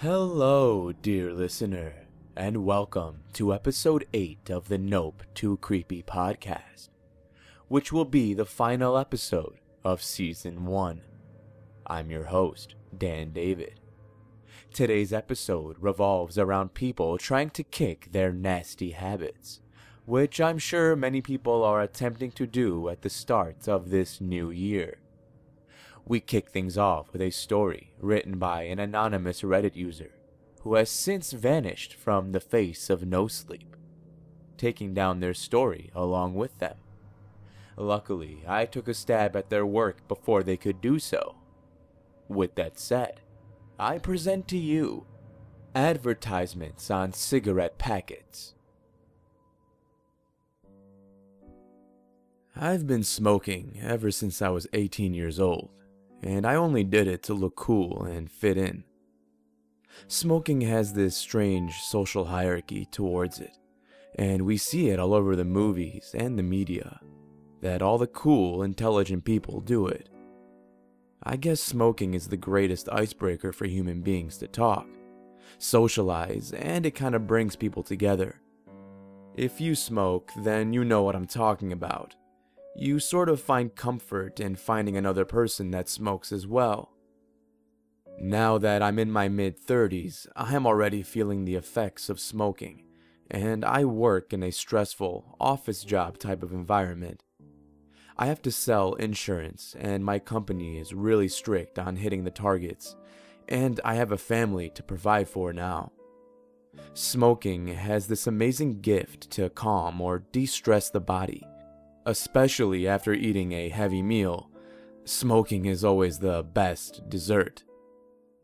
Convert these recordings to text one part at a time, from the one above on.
Hello, dear listener, and welcome to episode 8 of the Nope Too Creepy podcast, which will be the final episode of season 1. I'm your host, Dan David. Today's episode revolves around people trying to kick their nasty habits, which I'm sure many people are attempting to do at the start of this new year. We kick things off with a story written by an anonymous Reddit user who has since vanished from the face of no sleep, taking down their story along with them. Luckily, I took a stab at their work before they could do so. With that said, I present to you advertisements on cigarette packets. I've been smoking ever since I was 18 years old. And I only did it to look cool and fit in. Smoking has this strange social hierarchy towards it, and we see it all over the movies and the media, that all the cool, intelligent people do it. I guess smoking is the greatest icebreaker for human beings to talk, socialize, and it kind of brings people together. If you smoke, then you know what I'm talking about. You sort of find comfort in finding another person that smokes as well. Now that I'm in my mid-30s, I am already feeling the effects of smoking, and I work in a stressful, office job type of environment. I have to sell insurance, and my company is really strict on hitting the targets, and I have a family to provide for now. Smoking has this amazing gift to calm or de-stress the body. Especially after eating a heavy meal, smoking is always the best dessert.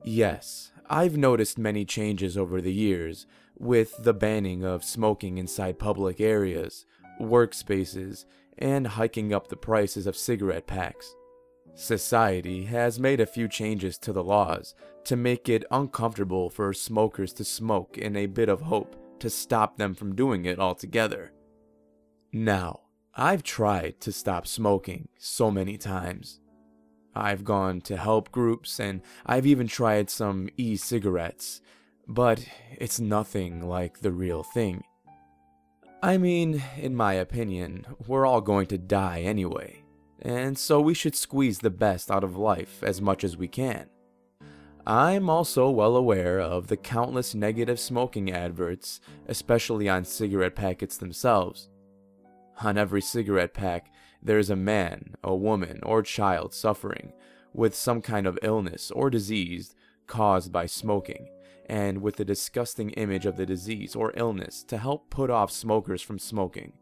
Yes, I've noticed many changes over the years with the banning of smoking inside public areas, workspaces, and hiking up the prices of cigarette packs. Society has made a few changes to the laws to make it uncomfortable for smokers to smoke in a bit of hope to stop them from doing it altogether. Now, I've tried to stop smoking so many times. I've gone to help groups and I've even tried some e-cigarettes, but it's nothing like the real thing. I mean, in my opinion, we're all going to die anyway, and so we should squeeze the best out of life as much as we can. I'm also well aware of the countless negative smoking adverts, especially on cigarette packets themselves. On every cigarette pack, there's a man, a woman, or child suffering with some kind of illness or disease caused by smoking, and with a disgusting image of the disease or illness to help put off smokers from smoking.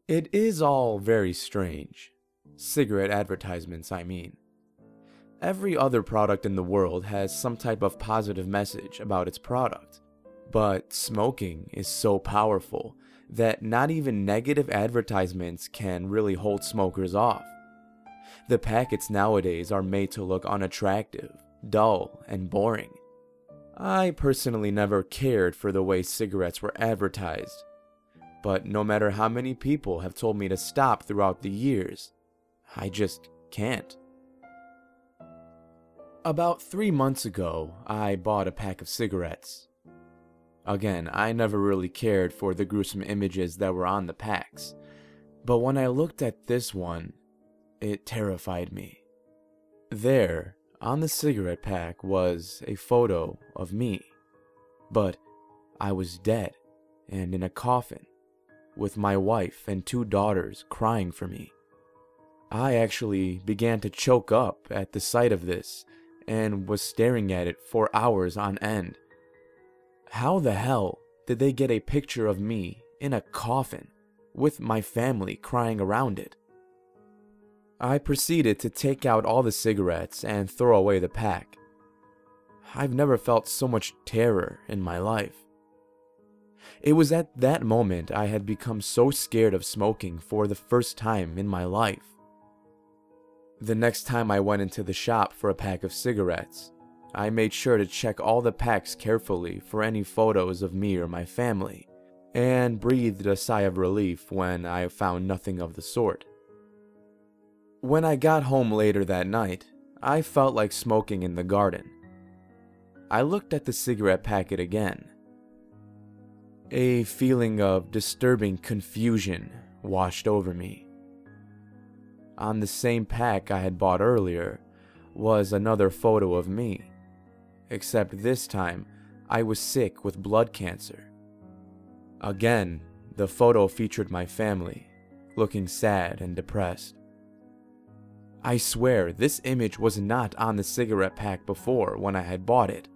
It is all very strange. Cigarette advertisements, I mean. Every other product in the world has some type of positive message about its product, but smoking is so powerful that not even negative advertisements can really hold smokers off. The packets nowadays are made to look unattractive, dull, and boring. I personally never cared for the way cigarettes were advertised, but no matter how many people have told me to stop throughout the years, I just can't. About 3 months ago, I bought a pack of cigarettes. Again, I never really cared for the gruesome images that were on the packs, but when I looked at this one, it terrified me. There, on the cigarette pack, was a photo of me, but I was dead and in a coffin, with my wife and 2 daughters crying for me. I actually began to choke up at the sight of this and was staring at it for hours on end. How the hell did they get a picture of me in a coffin with my family crying around it? I proceeded to take out all the cigarettes and throw away the pack. I've never felt so much terror in my life. It was at that moment I had become so scared of smoking for the first time in my life. The next time I went into the shop for a pack of cigarettes, I made sure to check all the packs carefully for any photos of me or my family, and breathed a sigh of relief when I found nothing of the sort. When I got home later that night, I felt like smoking in the garden. I looked at the cigarette packet again. A feeling of disturbing confusion washed over me. On the same pack I had bought earlier was another photo of me, except this time I was sick with blood cancer. Again, the photo featured my family, looking sad and depressed. I swear this image was not on the cigarette pack before when I had bought it.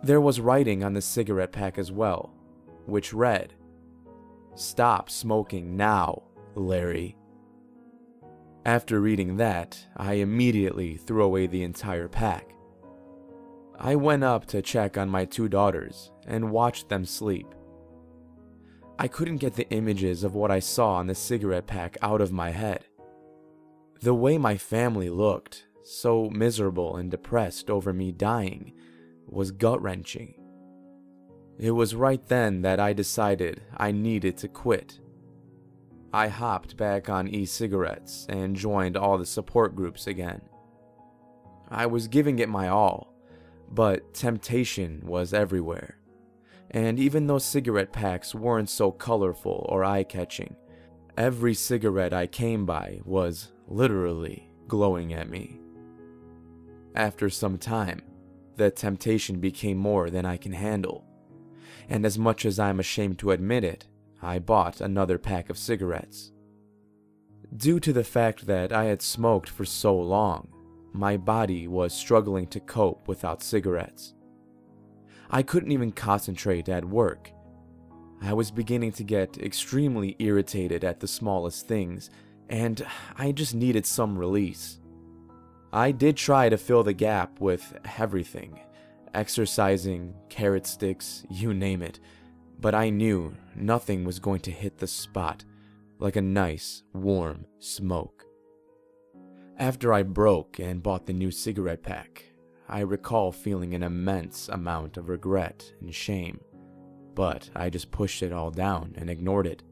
There was writing on the cigarette pack as well, which read, "Stop smoking now, Larry." After reading that, I immediately threw away the entire pack. I went up to check on my 2 daughters and watched them sleep. I couldn't get the images of what I saw on the cigarette pack out of my head. The way my family looked, so miserable and depressed over me dying, was gut-wrenching. It was right then that I decided I needed to quit. I hopped back on e-cigarettes and joined all the support groups again. I was giving it my all, but temptation was everywhere. And even though cigarette packs weren't so colorful or eye-catching, every cigarette I came by was literally glowing at me. After some time, the temptation became more than I can handle, and as much as I'm ashamed to admit it, I bought another pack of cigarettes. Due to the fact that I had smoked for so long, my body was struggling to cope without cigarettes. I couldn't even concentrate at work. I was beginning to get extremely irritated at the smallest things, and I just needed some release. I did try to fill the gap with everything, exercising, carrot sticks, you name it, but I knew nothing was going to hit the spot like a nice, warm smoke. After I broke and bought the new cigarette pack, I recall feeling an immense amount of regret and shame, but I just pushed it all down and ignored it.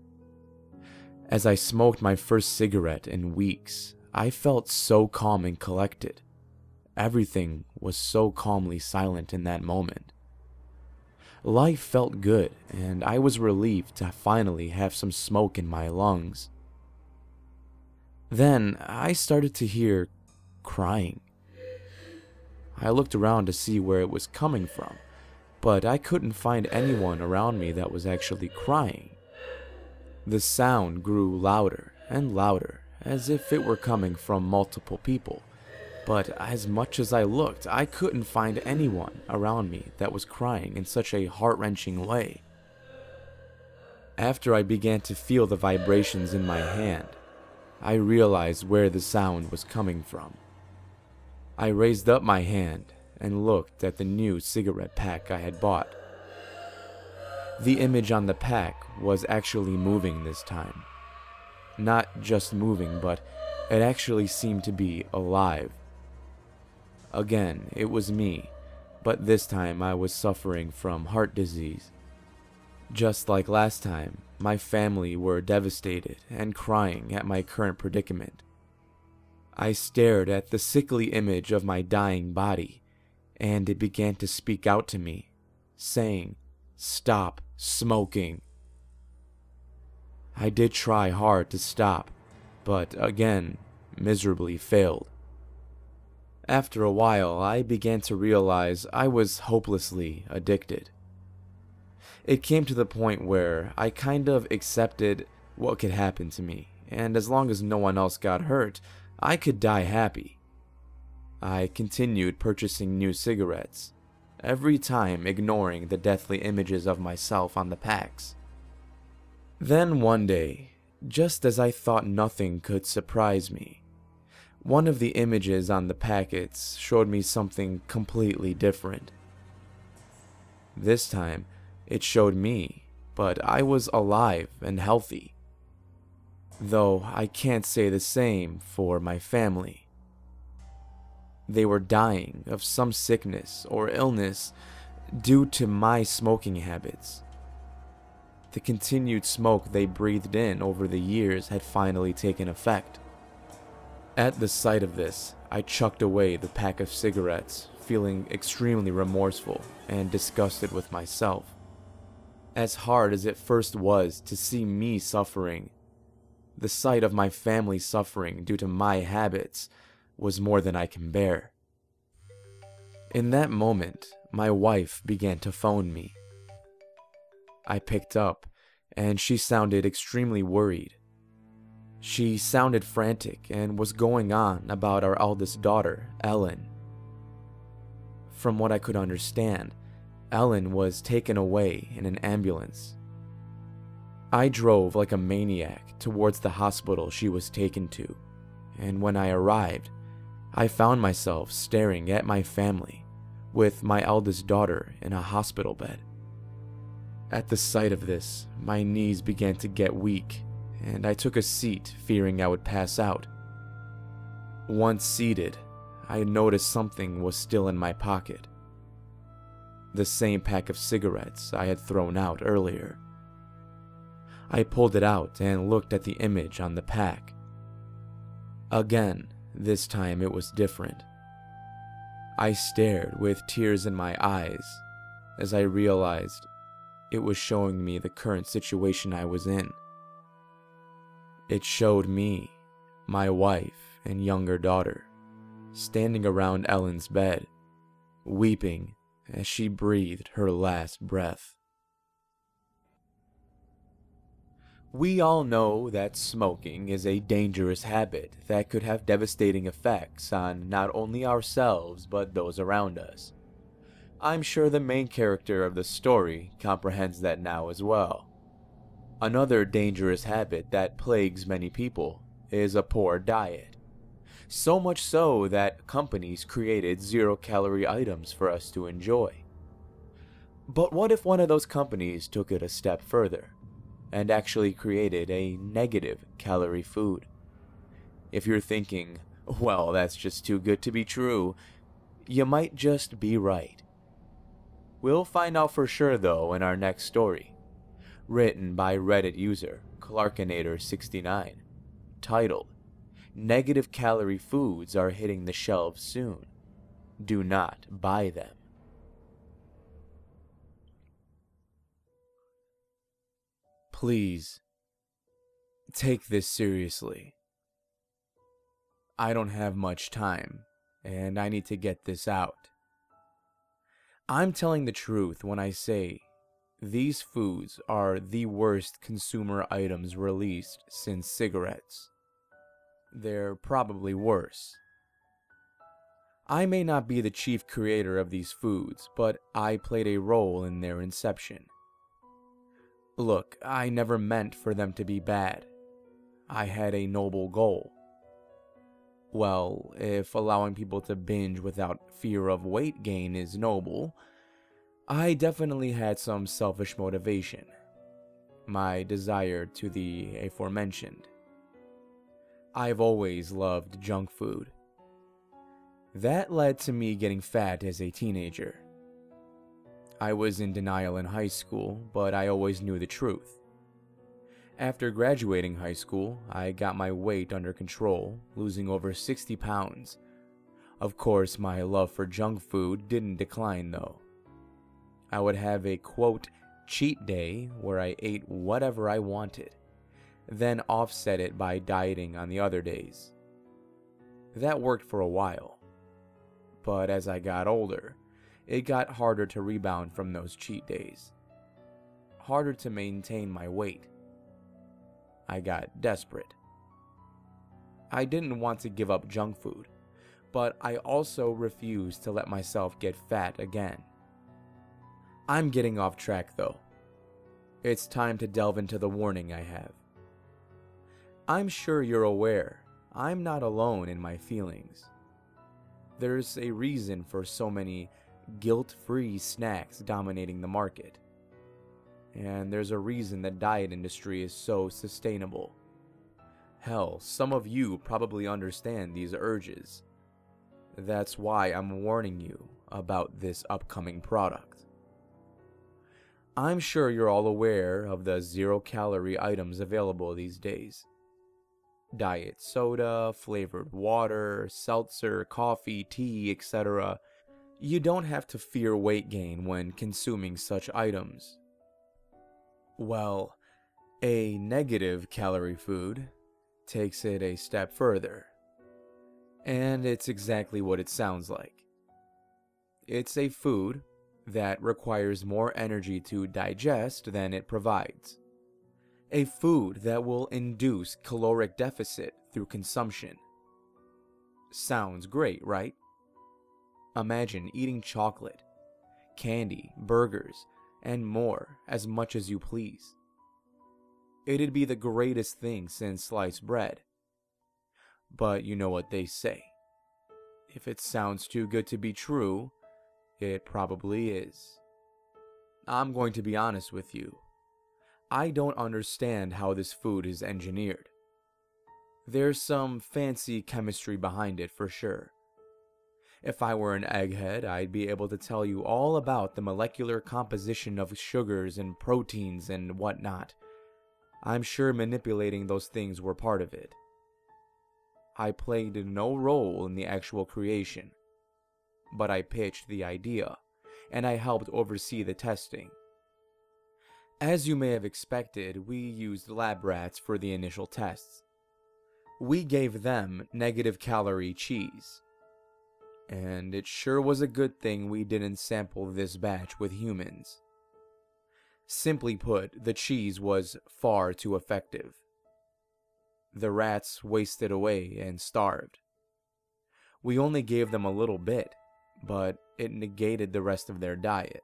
As I smoked my first cigarette in weeks, I felt so calm and collected. Everything was so calmly silent in that moment. Life felt good, and I was relieved to finally have some smoke in my lungs. Then I started to hear crying. I looked around to see where it was coming from, but I couldn't find anyone around me that was actually crying. The sound grew louder and louder, as if it were coming from multiple people, but as much as I looked, I couldn't find anyone around me that was crying in such a heart-wrenching way. After I began to feel the vibrations in my hand, I realized where the sound was coming from. I raised up my hand and looked at the new cigarette pack I had bought. The image on the pack was actually moving this time. Not just moving, but it actually seemed to be alive. Again, it was me, but this time I was suffering from heart disease. Just like last time, my family were devastated and crying at my current predicament. I stared at the sickly image of my dying body, and it began to speak out to me, saying, "Stop smoking." I did try hard to stop, but again, miserably failed. After a while, I began to realize I was hopelessly addicted. It came to the point where I kind of accepted what could happen to me, and as long as no one else got hurt, I could die happy. I continued purchasing new cigarettes, every time ignoring the deathly images of myself on the packs. Then one day, just as I thought nothing could surprise me, one of the images on the packets showed me something completely different. This time, it showed me, but I was alive and healthy. Though I can't say the same for my family. They were dying of some sickness or illness due to my smoking habits. The continued smoke they breathed in over the years had finally taken effect. At the sight of this, I chucked away the pack of cigarettes, feeling extremely remorseful and disgusted with myself. As hard as it first was to see me suffering, the sight of my family suffering due to my habits was more than I can bear. In that moment, my wife began to phone me. I picked up, and she sounded extremely worried. She sounded frantic and was going on about our eldest daughter, Ellen. From what I could understand, Ellen was taken away in an ambulance. I drove like a maniac towards the hospital she was taken to, and when I arrived, I found myself staring at my family with my eldest daughter in a hospital bed. At the sight of this, my knees began to get weak, and I took a seat fearing I would pass out. Once seated, I noticed something was still in my pocket. The same pack of cigarettes I had thrown out earlier. I pulled it out and looked at the image on the pack. Again, this time it was different. I stared with tears in my eyes as I realized it was showing me the current situation I was in. It showed me, my wife and younger daughter, standing around Ellen's bed, weeping as she breathed her last breath. We all know that smoking is a dangerous habit that could have devastating effects on not only ourselves but those around us. I'm sure the main character of the story comprehends that now as well. Another dangerous habit that plagues many people is a poor diet. So much so that companies created zero-calorie items for us to enjoy. But what if one of those companies took it a step further and actually created a negative calorie food? If you're thinking, well, that's just too good to be true, you might just be right. We'll find out for sure though in our next story, written by Reddit user Clarkinator69, titled, "Negative calorie foods are hitting the shelves soon. Do not buy them." Please, take this seriously. I don't have much time, and I need to get this out. I'm telling the truth when I say these foods are the worst consumer items released since cigarettes. They're probably worse. I may not be the chief creator of these foods, but I played a role in their inception. Look, I never meant for them to be bad. I had a noble goal. Well, if allowing people to binge without fear of weight gain is noble, I definitely had some selfish motivation. My desire to the aforementioned. I've always loved junk food. That led to me getting fat as a teenager. I was in denial in high school, but I always knew the truth. After graduating high school, I got my weight under control, losing over 60 pounds. Of course, my love for junk food didn't decline though. I would have a quote cheat day where I ate whatever I wanted, then offset it by dieting on the other days. That worked for a while, but as I got older, it got harder to rebound from those cheat days. Harder to maintain my weight. I got desperate. I didn't want to give up junk food, but I also refused to let myself get fat again. I'm getting off track though. It's time to delve into the warning I have. I'm sure you're aware I'm not alone in my feelings. There's a reason for so many guilt-free snacks dominating the market. And there's a reason the diet industry is so sustainable. Hell, some of you probably understand these urges. That's why I'm warning you about this upcoming product. I'm sure you're all aware of the zero-calorie items available these days. Diet soda, flavored water, seltzer, coffee, tea, etc. You don't have to fear weight gain when consuming such items. Well, a negative calorie food takes it a step further. And it's exactly what it sounds like. It's a food that requires more energy to digest than it provides. A food that will induce caloric deficit through consumption. Sounds great, right? Imagine eating chocolate, candy, burgers, and more as much as you please. It'd be the greatest thing since sliced bread. But you know what they say. If it sounds too good to be true, it probably is. I'm going to be honest with you. I don't understand how this food is engineered. There's some fancy chemistry behind it for sure. If I were an egghead, I'd be able to tell you all about the molecular composition of sugars and proteins and whatnot. I'm sure manipulating those things were part of it. I played no role in the actual creation, but I pitched the idea, and I helped oversee the testing. As you may have expected, we used lab rats for the initial tests. We gave them negative calorie cheese. And it sure was a good thing we didn't sample this batch with humans. Simply put, the cheese was far too effective. The rats wasted away and starved. We only gave them a little bit, but it negated the rest of their diet.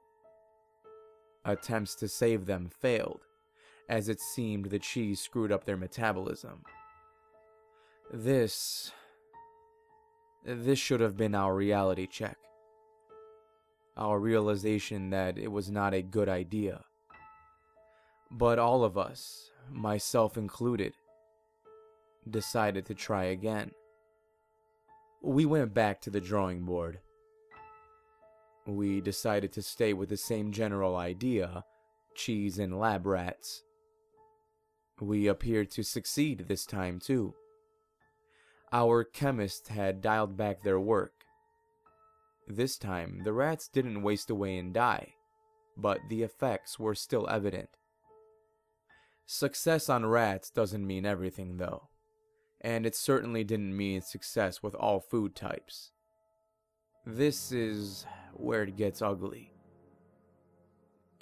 Attempts to save them failed, as it seemed the cheese screwed up their metabolism. This should have been our reality check. Our realization that it was not a good idea. But all of us, myself included, decided to try again. We went back to the drawing board. We decided to stay with the same general idea, cheese and lab rats. We appeared to succeed this time too. Our chemists had dialed back their work. This time, the rats didn't waste away and die, but the effects were still evident. Success on rats doesn't mean everything though, and it certainly didn't mean success with all food types. This is where it gets ugly.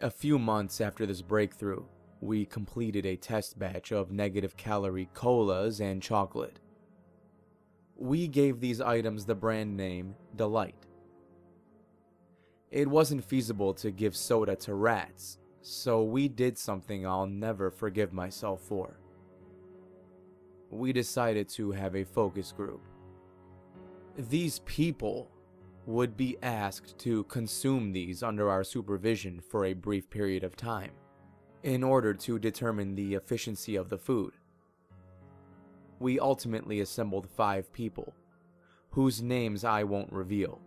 A few months after this breakthrough, we completed a test batch of negative calorie colas and chocolate. We gave these items the brand name Delight. It wasn't feasible to give soda to rats, so we did something I'll never forgive myself for. We decided to have a focus group. These people would be asked to consume these under our supervision for a brief period of time, in order to determine the efficiency of the food. We ultimately assembled 5 people, whose names I won't reveal.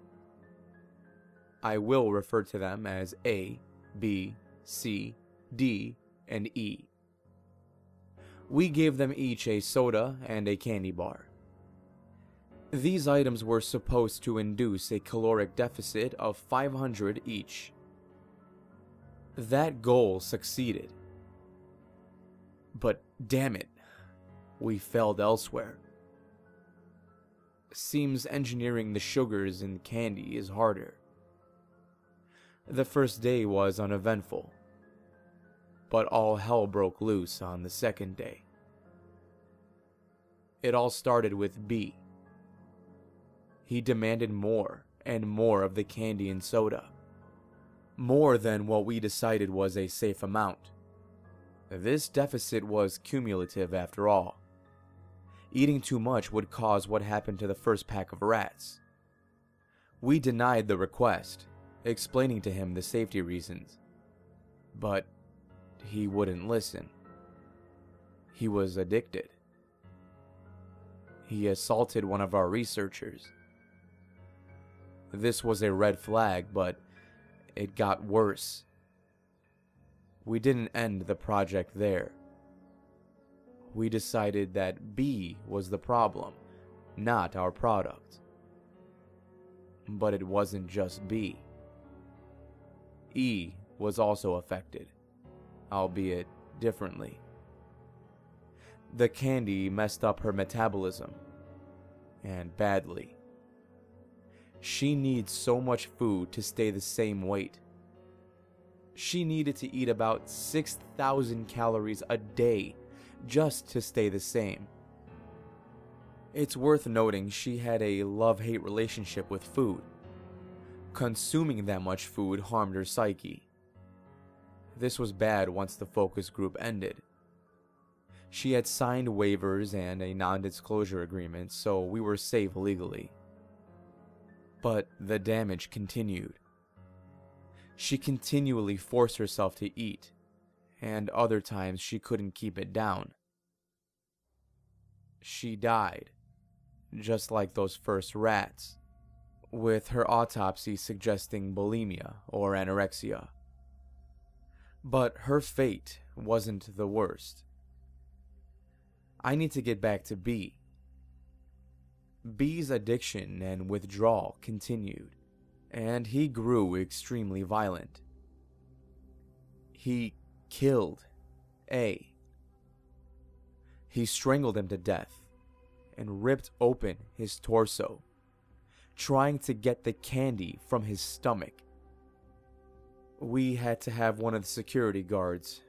I will refer to them as A, B, C, D, and E. We gave them each a soda and a candy bar. These items were supposed to induce a caloric deficit of 500 each. That goal succeeded. But damn it, we failed elsewhere. Seems engineering the sugars in candy is harder. The first day was uneventful, but all hell broke loose on the second day. It all started with B. He demanded more and more of the candy and soda, more than what we decided was a safe amount. This deficit was cumulative after all. Eating too much would cause what happened to the first pack of rats. We denied the request, explaining to him the safety reasons, but he wouldn't listen. He was addicted. He assaulted one of our researchers. This was a red flag, but it got worse. We didn't end the project there. We decided that B was the problem, not our product. But it wasn't just B. E was also affected, albeit differently. The candy messed up her metabolism, and badly. She needs so much food to stay the same weight. She needed to eat about 6,000 calories a day just to stay the same. It's worth noting she had a love-hate relationship with food. Consuming that much food harmed her psyche. This was bad once the focus group ended. She had signed waivers and a non-disclosure agreement, so we were safe legally. But the damage continued. She continually forced herself to eat, and other times she couldn't keep it down. She died, just like those first rats, with her autopsy suggesting bulimia or anorexia. But her fate wasn't the worst. I need to get back to B. B's addiction and withdrawal continued, and he grew extremely violent. He killed A. He strangled him to death and ripped open his torso, trying to get the candy from his stomach. We had to have one of the security guards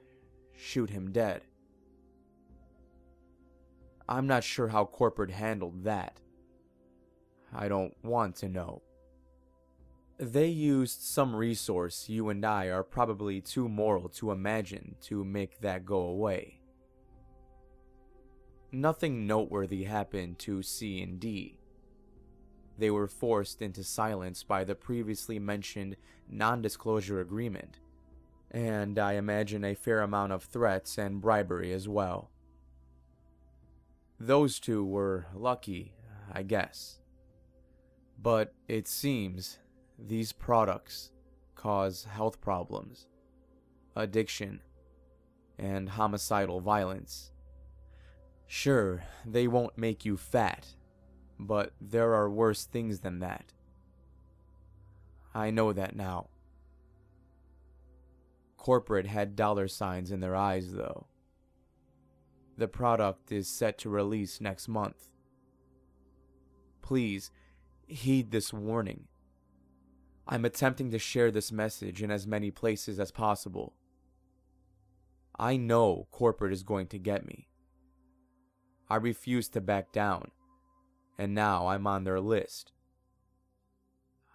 shoot him dead. I'm not sure how corporate handled that. I don't want to know. They used some resource you and I are probably too moral to imagine to make that go away. Nothing noteworthy happened to C and D. They were forced into silence by the previously mentioned non-disclosure agreement, and I imagine a fair amount of threats and bribery as well. Those two were lucky, I guess. But it seems these products cause health problems, addiction, and homicidal violence. Sure, they won't make you fat, but there are worse things than that. I know that now. Corporate had dollar signs in their eyes, though. The product is set to release next month. Please, heed this warning. I'm attempting to share this message in as many places as possible. I know corporate is going to get me. I refuse to back down, and now I'm on their list.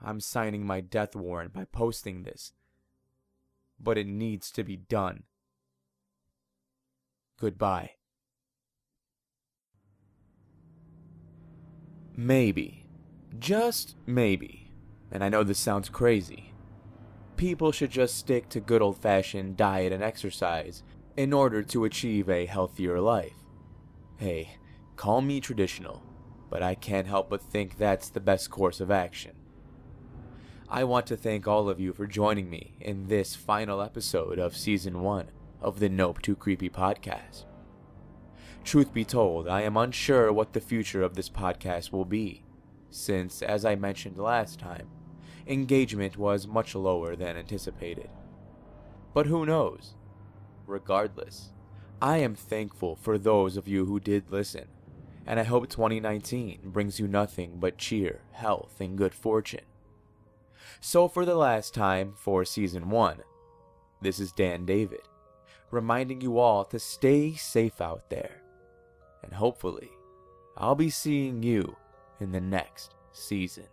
I'm signing my death warrant by posting this, but it needs to be done. Goodbye. Maybe, just maybe, and I know this sounds crazy, people should just stick to good old-fashioned diet and exercise in order to achieve a healthier life. Hey, call me traditional, but I can't help but think that's the best course of action. I want to thank all of you for joining me in this final episode of Season 1 of the Nope Too Creepy podcast. Truth be told, I am unsure what the future of this podcast will be, since, as I mentioned last time, engagement was much lower than anticipated. But who knows? Regardless, I am thankful for those of you who did listen, and I hope 2019 brings you nothing but cheer, health, and good fortune. So for the last time for Season 1, this is Dan David, reminding you all to stay safe out there. And hopefully, I'll be seeing you in the next season.